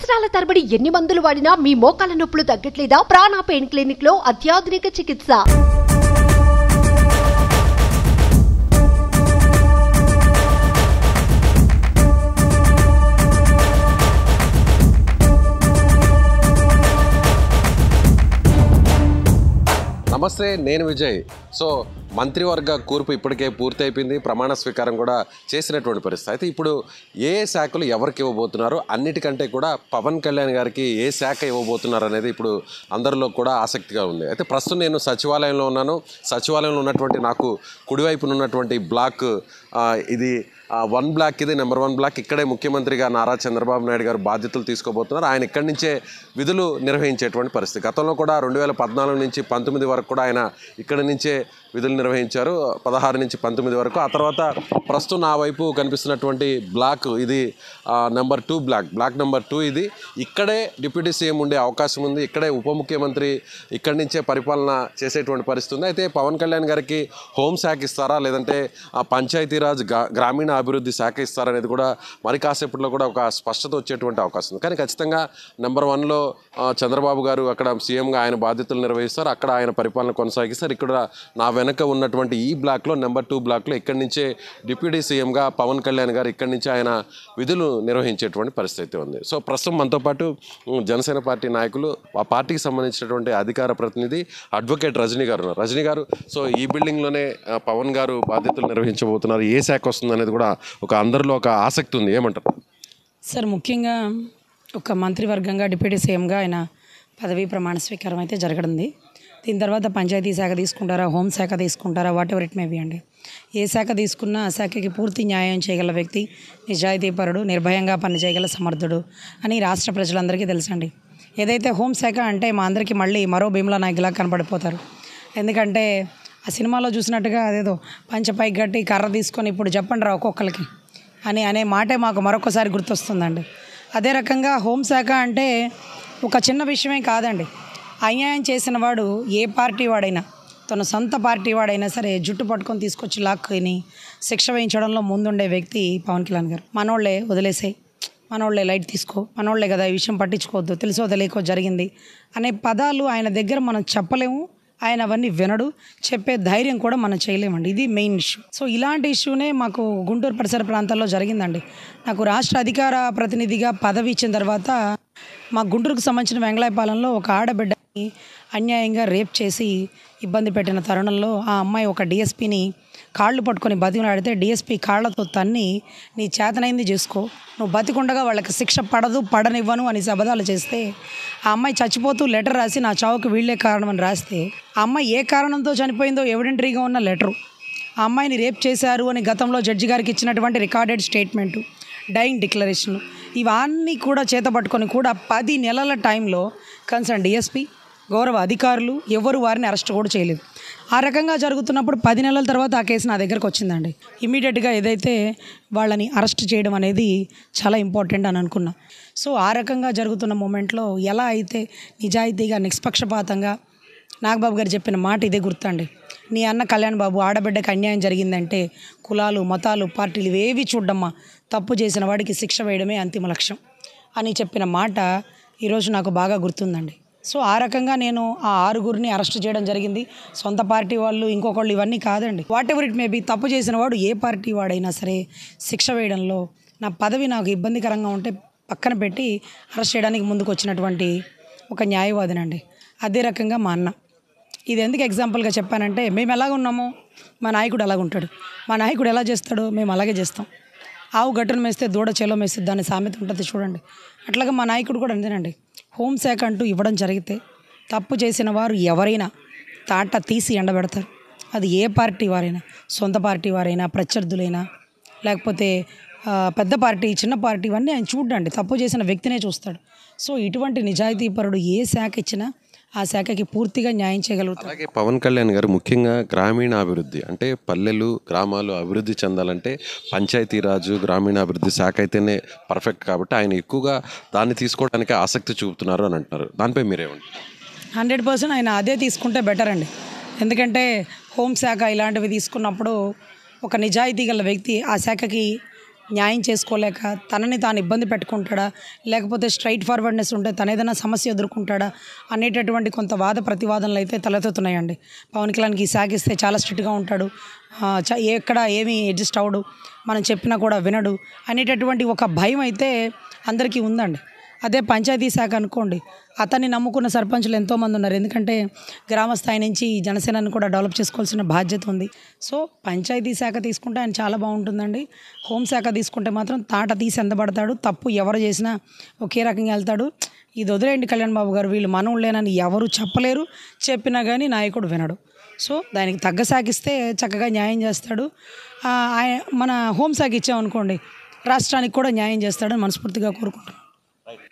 సంవత్సరాల తరబడి ఎన్ని మందులు వాడినా మీ మోకాల నొప్పులు తగ్గట్లేదా? ప్రాణ పెయిన్ క్లినిక్ లో అత్యాధునిక చికిత్స. నమస్తే, నేను విజయ్. సో మంత్రివర్గ కూర్పు ఇప్పటికే పూర్తి అయిపోయింది. ప్రమాణ స్వీకారం కూడా చేసినటువంటి పరిస్థితి. అయితే ఇప్పుడు ఏ శాఖలు ఎవరికి ఇవ్వబోతున్నారు, అన్నిటికంటే కూడా పవన్ కళ్యాణ్ గారికి ఏ శాఖ ఇవ్వబోతున్నారు అనేది ఇప్పుడు అందరిలో కూడా ఆసక్తిగా ఉంది. అయితే ప్రస్తుతం నేను సచివాలయంలో ఉన్నాను. సచివాలయంలో ఉన్నటువంటి నాకు కుడివైపున ఉన్నటువంటి బ్లాక్ ఇది 1 బ్లాక్, ఇది నెంబర్ 1 బ్లాక్. ఇక్కడే ముఖ్యమంత్రిగా నారా చంద్రబాబు నాయుడు గారు బాధ్యతలు తీసుకోబోతున్నారు. ఆయన ఇక్కడి నుంచే విధులు నిర్వహించేటువంటి పరిస్థితి. గతంలో కూడా 2014 నుంచి 19 వరకు కూడా ఆయన ఇక్కడి నుంచే విధులు నిర్వహించారు, 16 నుంచి 19 వరకు. ఆ తర్వాత ప్రస్తుతం నా వైపు కనిపిస్తున్నటువంటి బ్లాక్ ఇది నెంబర్ 2 బ్లాక్ నెంబర్ 2. ఇది ఇక్కడే డిప్యూటీ సీఎం ఉండే అవకాశం ఉంది. ఇక్కడే ఉప ముఖ్యమంత్రి ఇక్కడి నుంచే పరిపాలన చేసేటువంటి పరిస్థితి ఉంది. అయితే పవన్ కళ్యాణ్ గారికి హోంశాఖ ఇస్తారా, లేదంటే పంచాయతీరాజ్ గ్రామీణ అభివృద్ధి శాఖ ఇస్తారనేది కూడా మరి కాసేపట్లో కూడా ఒక స్పష్టత వచ్చేటువంటి అవకాశం ఉంది. కానీ ఖచ్చితంగా నెంబర్ 1లో చంద్రబాబు గారు అక్కడ సీఎంగా ఆయన బాధ్యతలు నిర్వహిస్తారు, అక్కడ ఆయన పరిపాలన కొనసాగిస్తారు. ఇక్కడ నా వెనక ఉన్నటువంటి ఈ బ్లాక్లో నెంబర్ 2 బ్లాక్లో ఇక్కడి నుంచే డిప్యూటీ సీఎంగా పవన్ కళ్యాణ్ గారు ఇక్కడి నుంచి ఆయన విధులు నిర్వహించేటువంటి పరిస్థితి ఉంది. సో ప్రస్తుతం మనతో పాటు జనసేన పార్టీ నాయకులు, ఆ పార్టీకి సంబంధించినటువంటి అధికార ప్రతినిధి అడ్వకేట్ రజనీ గారు ఉన్నారు. రజనీ గారు, సో ఈ బిల్డింగ్లోనే పవన్ గారు బాధ్యతలు నిర్వహించబోతున్నారు. ఏ శాఖ వస్తుంది అనేది కూడా ఒక అందరిలో ఒక ఆసక్తి ఉంది. ఏమంటారు సార్? ముఖ్యంగా ఒక మంత్రివర్గంగా డిప్యూటీ సీఎంగా ఆయన పదవీ ప్రమాణ స్వీకారం అయితే జరగనుంది. దీని తర్వాత పంచాయతీ శాఖ తీసుకుంటారా, హోంశాఖ తీసుకుంటారా, what ever it may be అండి. ఏ శాఖ తీసుకున్నా ఆ శాఖకి పూర్తి న్యాయం చేయగల వ్యక్తి, నిజాయితీపరుడు, నిర్భయంగా పనిచేయగల సమర్థుడు అని రాష్ట్ర ప్రజలందరికీ తెలుసండి. ఏదైతే హోంశాఖ అంటే మా అందరికీ మళ్ళీ మరో భీమ్లా నాయకులా కనపడిపోతారు. ఎందుకంటే ఆ సినిమాలో చూసినట్టుగా అదేదో పంచపై గట్టి కర్ర తీసుకొని ఇప్పుడు చెప్పండి రా ఒక్కొక్కరికి అనే మాటే మాకు మరొకసారి గుర్తొస్తుందండి. అదే రకంగా హోంశాఖ అంటే ఒక చిన్న విషయమే కాదండి. అన్యాయం చేసిన వాడు ఏ పార్టీ వాడైనా, తన సొంత పార్టీ వాడైనా సరే జుట్టు పట్టుకొని తీసుకొచ్చి లాక్కుని శిక్ష వేయించడంలో ముందుండే వ్యక్తి పవన్ కళ్యాణ్ గారు. మనోళ్ళే వదిలేసాయి, మనోళ్ళే లైట్ తీసుకో, మనోళ్ళే కదా ఈ విషయం పట్టించుకోవద్దు, తెలుసో తెలియకో జరిగింది అనే పదాలు ఆయన దగ్గర మనం చెప్పలేము. ఆయన అవన్నీ వినడు, చెప్పే ధైర్యం కూడా మనం చేయలేమండి. ఇది మెయిన్ ఇష్యూ. సో ఇలాంటి ఇష్యూనే మాకు గుంటూరు పరిసర ప్రాంతాల్లో జరిగిందండి. నాకు రాష్ట్ర అధికార ప్రతినిధిగా పదవి ఇచ్చిన తర్వాత మా గుంటూరుకు సంబంధించిన వెంగళాయపాలెంలో ఒక ఆడబిడ్డని అన్యాయంగా రేప్ చేసి ఇబ్బంది పెట్టిన తరుణంలో ఆ అమ్మాయి ఒక డిఎస్పీని కాళ్ళు పట్టుకొని బతిమలాడితే డిఎస్పీ కాళ్లతో తన్ని, నీ చేతనైంది చేసుకో, నువ్వు బతికుండగా వాళ్ళకి శిక్ష పడనివ్వను అని అబద్ధాలు చేస్తే ఆ అమ్మాయి చచ్చిపోతూ లెటర్ రాసి నా చావుకు వీళ్ళే కారణం అని రాస్తే ఆ అమ్మాయి ఏ కారణంతో చనిపోయిందో ఎవిడెంటరీగా ఉన్న లెటరు, ఆ అమ్మాయిని రేప్ చేశారు అని గతంలో జడ్జి గారికి ఇచ్చినటువంటి రికార్డెడ్ స్టేట్మెంటు, డైయింగ్ డిక్లరేషన్లు, ఇవన్నీ కూడా చేతపట్టుకొని కూడా 10 నెలల టైంలో కన్సర్న్ డిఎస్పీ, గౌరవ అధికారులు ఎవరు వారిని అరెస్ట్ కూడా చేయలేదు. ఆ రకంగా జరుగుతున్నప్పుడు 10 నెలల తర్వాత ఆ కేసు నా దగ్గరకు వచ్చిందండి. ఇమీడియట్గా ఏదైతే వాళ్ళని అరెస్ట్ చేయడం అనేది చాలా ఇంపార్టెంట్ అని అనుకున్నా. సో ఆ రకంగా జరుగుతున్న మూమెంట్లో ఎలా అయితే నిజాయితీగా నిష్పక్షపాతంగా నాగబాబు గారు చెప్పిన మాట ఇదే గుర్తండి. నీ అన్న కళ్యాణ్ బాబు ఆడబిడ్డకి అన్యాయం జరిగిందంటే కులాలు, మతాలు, పార్టీలు ఇవేవి చూడమ్మా, తప్పు చేసిన వాడికి శిక్ష వేయడమే అంతిమ లక్ష్యం అని చెప్పిన మాట ఈరోజు నాకు బాగా గుర్తుందండి. సో ఆ రకంగా నేను ఆ 6గురిని అరెస్ట్ చేయడం జరిగింది. సొంత పార్టీ వాళ్ళు, ఇంకొకళ్ళు, ఇవన్నీ కాదండి. What ever it may be, తప్పు చేసిన వాడు ఏ పార్టీ వాడైనా సరే శిక్ష వేయడంలో నా పదవి నాకు ఇబ్బందికరంగా ఉంటే పక్కన పెట్టి అరెస్ట్ చేయడానికి ముందుకు వచ్చినటువంటి ఒక న్యాయవాదినండి. అదే రకంగా మా అన్న. ఇది ఎందుకు ఎగ్జాంపుల్గా చెప్పానంటే, మేము ఎలాగ ఉన్నామో మా నాయకుడు అలాగ ఉంటాడు, మా నాయకుడు ఎలా చేస్తాడో మేము అలాగే చేస్తాం. ఆవు గట్టును మేస్తే దూడ చేలో మేస్తే దాని సామెత ఉంటుంది చూడండి, అట్లాగా మా నాయకుడు కూడా అంతేనండి. హోంశాఖ అంటూ ఇవ్వడం జరిగితే తప్పు చేసిన వారు ఎవరైనా తాట తీసి ఎండబెడతారు. అది ఏ పార్టీ వారైనా, సొంత పార్టీ వారైనా, ప్రత్యర్థులైనా, లేకపోతే పెద్ద పార్టీ, చిన్న పార్టీ, ఇవన్నీ ఆయన చూడండి, తప్పు చేసిన వ్యక్తినే చూస్తాడు. సో ఇటువంటి నిజాయితీపరుడు ఏ శాఖ ఇచ్చినా ఆ శాఖకి పూర్తిగా న్యాయం చేయగలుగుతారు. అలాగే పవన్ కళ్యాణ్ గారు ముఖ్యంగా గ్రామీణ అభివృద్ధి అంటే పల్లెలు, గ్రామాలు అభివృద్ధి చెందాలంటే పంచాయతీరాజు, గ్రామీణాభివృద్ధి శాఖ అయితేనే పర్ఫెక్ట్. కాబట్టి ఆయన ఎక్కువగా దాన్ని తీసుకోవడానికి ఆసక్తి చూపుతున్నారు అని అంటున్నారు. దానిపై మీరేమంటారు? 100% ఆయన అదే తీసుకుంటే బెటర్ అండి. ఎందుకంటే హోంశాఖ ఇలాంటివి తీసుకున్నప్పుడు ఒక నిజాయితీ గల వ్యక్తి ఆ శాఖకి న్యాయం చేసుకోలేక తనని తాను ఇబ్బంది పెట్టుకుంటాడా, లేకపోతే స్ట్రైట్ ఫార్వర్డ్నెస్ ఉంటే తను ఏదైనా సమస్య ఎదుర్కొంటాడా అనేటటువంటి కొంత వాద ప్రతివాదనలు అయితే తలెత్తుతున్నాయండి. పవన్ కళ్యాణ్కి ఈ శాఖ ఇస్తే చాలా స్ట్రిక్ట్గా ఉంటాడు, ఎక్కడ ఏమీ అడ్జస్ట్ అవ్వడు, మనం చెప్పినా కూడా వినడు అనేటటువంటి ఒక భయం అయితే అందరికీ ఉందండి. అదే పంచాయతీ శాఖ అనుకోండి, అతన్ని నమ్ముకున్న సర్పంచులు ఎంతోమంది ఉన్నారు. ఎందుకంటే గ్రామ స్థాయి నుంచి జనసేనని కూడా డెవలప్ చేసుకోవాల్సిన బాధ్యత ఉంది. సో పంచాయతీ శాఖ తీసుకుంటే ఆయన చాలా బాగుంటుందండి. హోంశాఖ తీసుకుంటే మాత్రం తాట తీసి ఎందబడతాడు, తప్పు ఎవరు చేసినా ఒకే రకంగా వెళ్తాడు. ఇది వదిలేయండి కళ్యాణ్ బాబు గారు, వీళ్ళు మనవులేనని ఎవరు చెప్పలేరు, చెప్పినా కానీ నాయకుడు వినడు. సో దానికి తగ్గ శాఖిస్తే చక్కగా న్యాయం చేస్తాడు. మన హోంశాఖ ఇచ్చామనుకోండి, రాష్ట్రానికి కూడా న్యాయం చేస్తాడని మనస్ఫూర్తిగా కోరుకుంటున్నాను.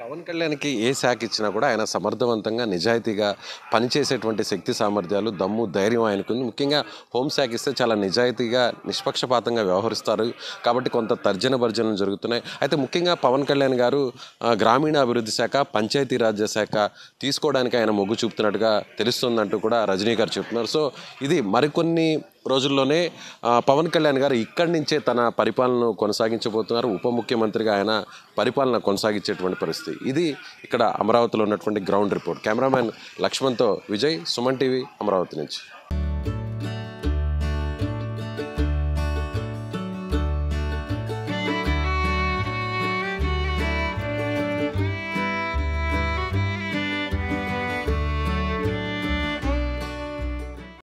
పవన్ కళ్యాణ్కి ఏ శాఖ ఇచ్చినా కూడా ఆయన సమర్థవంతంగా నిజాయితీగా పనిచేసేటువంటి శక్తి సామర్థ్యాలు, దమ్ము, ధైర్యం ఆయనకు. ముఖ్యంగా హోంశాఖ ఇస్తే చాలా నిజాయితీగా నిష్పక్షపాతంగా వ్యవహరిస్తారు కాబట్టి కొంత తర్జన భర్జనలు జరుగుతున్నాయి. అయితే ముఖ్యంగా పవన్ కళ్యాణ్ గారు గ్రామీణ అభివృద్ధి శాఖ, పంచాయతీరాజ్ శాఖ తీసుకోవడానికి ఆయన మొగ్గు చూపుతున్నట్టుగా తెలుస్తుందంటూ కూడా రజనీ గారు చెప్తున్నారు. సో ఇది మరికొన్ని రోజుల్లోనే పవన్ కళ్యాణ్ గారు ఇక్కడి నుంచే తన పరిపాలనను కొనసాగించబోతున్నారు. ఉప ముఖ్యమంత్రిగా ఆయన పరిపాలన కొనసాగించేటువంటి పరిస్థితి. ఇది ఇక్కడ అమరావతిలో ఉన్నటువంటి గ్రౌండ్ రిపోర్ట్. కెమెరామ్యాన్ లక్ష్మణ్తో విజయ్, సుమన్ టీవీ, అమరావతి నుంచి.